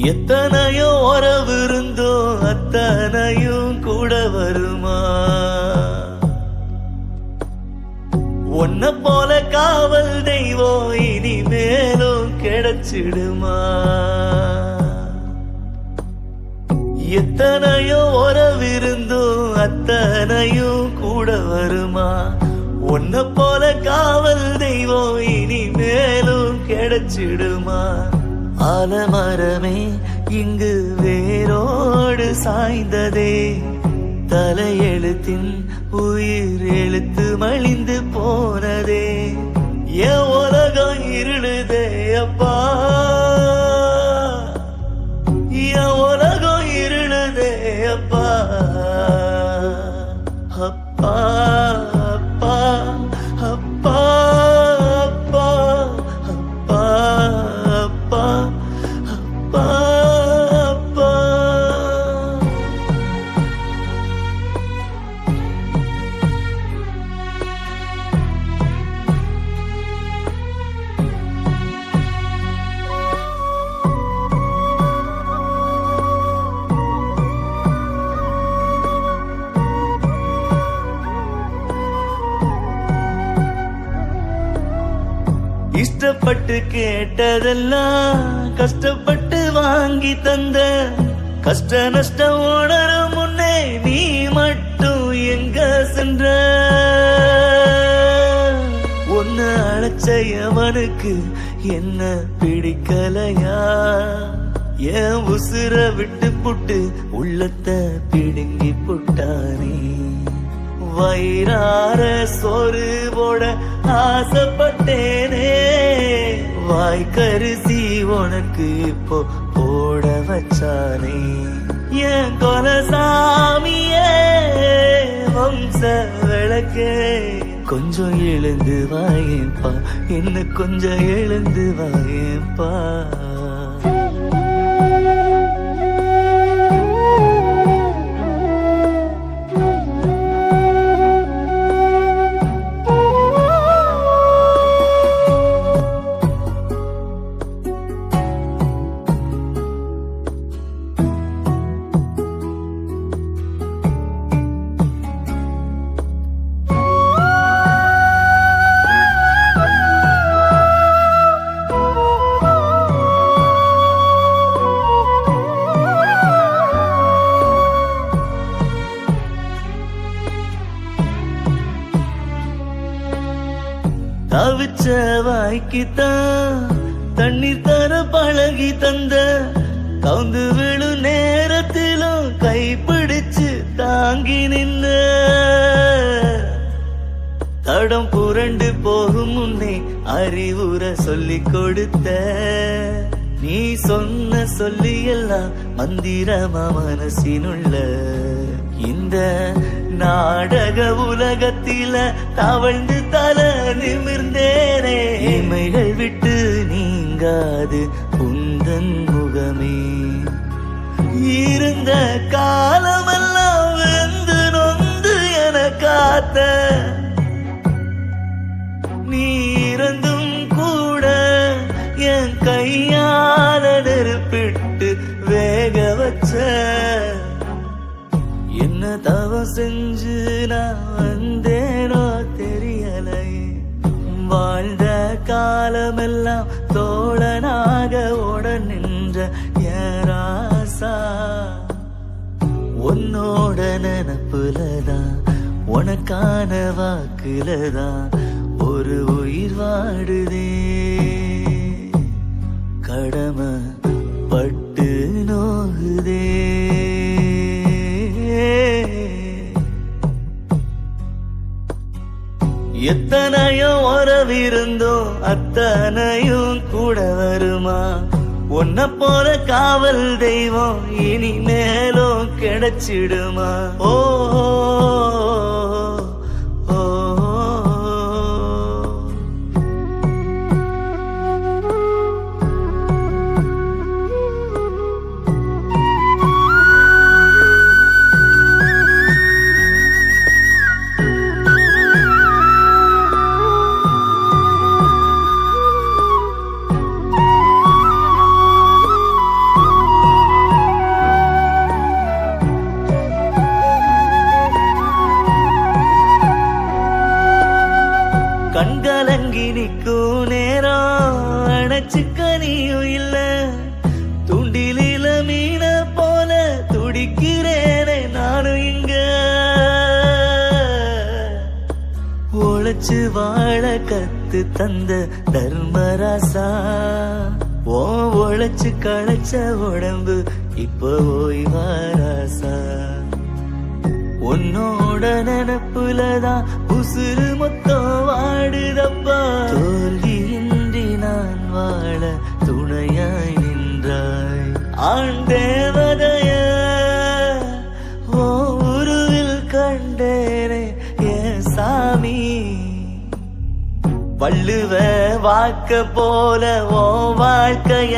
எத்தனையோ உறவு இருந்தோ அத்தனையும் கூட வருமா? உன்ன போல காவல் தெய்வம் இனிமேலும் கிடைச்சிடுமா? எத்தனையோ உறவு இருந்தோ அத்தனையும் கூட வருமா? உன்ன போல காவல் தெய்வம் இனிமேலும் கிடைச்சிடுமா? ஆலமரமே இங்கு வேரோடு சாய்ந்ததே, தலையெழுத்தின் உயிர் எழுத்து மலிந்து போனதே. என் உலகம் இருளுதே அப்பா, என் உலகம் இருளுதே அப்பா. அப்பா அப்பா அப்பா அப்பா அப்பா அப்பா அப்பா அப்பா. இஷ்டப்பட்டு கேட்டதெல்லாம் கஷ்டப்பட்டு வாங்கி தந்த, கஷ்ட நஷ்டம் உணரும் முன்னே நீ மட்டும் எங்க சென்ற? ஒன்னு அழைச்சவனுக்கு என்ன பிடிக்கலையா? என் உசுர விட்டு புட்டு உள்ளத்தை பிடுங்கி புட்டானே. வயிறார சோறு போட ஆசைப்பட்டேனே, வாய்க்கரிசி உனக்கு இப்போ போட வச்சானே. என் கொலசாமியே வம்ச விளக்கே, கொஞ்சம் எழுந்து வாயேப்பா, என்ன கொஞ்சம் எழுந்து வாயேப்பா. தவிச்ச வாய்க்குத்தான் தண்ணீர் தர பழகி தந்த, கவுந்து விழு நேரத்திலும் கைப்பிடிச்சு தாங்கி நின்ற. தடம் புரண்டு போகும் முன்னே அறிவுரை சொல்லி கொடுத்த, நீ சொன்ன சொல்லி எல்லாம் மந்திரமா மனசினுள்ள. இந்த நாடக உலகத்தில தவழ்ந்து தல நிமிர்ந்தேனே, இமைகள் விட்டு நீங்காது உந்தன் முகமே. இருந்த காலமெல்லாம் வெந்து நொந்து என காத்த, நீ இருந்தும் கூட என் கையால நெருப்பிட்டு வேக வச்ச. என்ன தவம் செஞ்சு நான் வந்தேனோ தெரியலையே, வாழ்ந்த காலமெல்லாம் தோழனாக ஓட நின்ற என் ராசா. உன்னோட நினப்புலதான் உனக்கான வாக்குலதான் ஒரு உயிர் வாடுதே. கடமை பட்டு நோகுதே. எத்தனையோ உறவிருந்தோ அத்தனையும் கூட வருமா? உன்ன போல காவல் தெய்வம் இனிமேலும் கிடைச்சிடுமா? ஓ ஒண்ணும் இல்ல, துண்டிலில மீன போல துடிக்கிறேனே நானும் இங்க. உழைச்சு வாழ கத்து தந்த தர்மராசா, ஓ உழைச்சு களைச்ச உடம்பு இப்ப ஓய்வாராசா. உன்னோட நினப்புலதான் உசுறு மொத்தம் வாடுதப்பா. தோல்வியின்றி நான் வாழ துணையாய் நின்றாய். ஆண் தேவதைய ஓ உருவில் கண்டேனே என் சாமி. வள்ளுவ வாக்க போல ஓ வாழ்க்கைய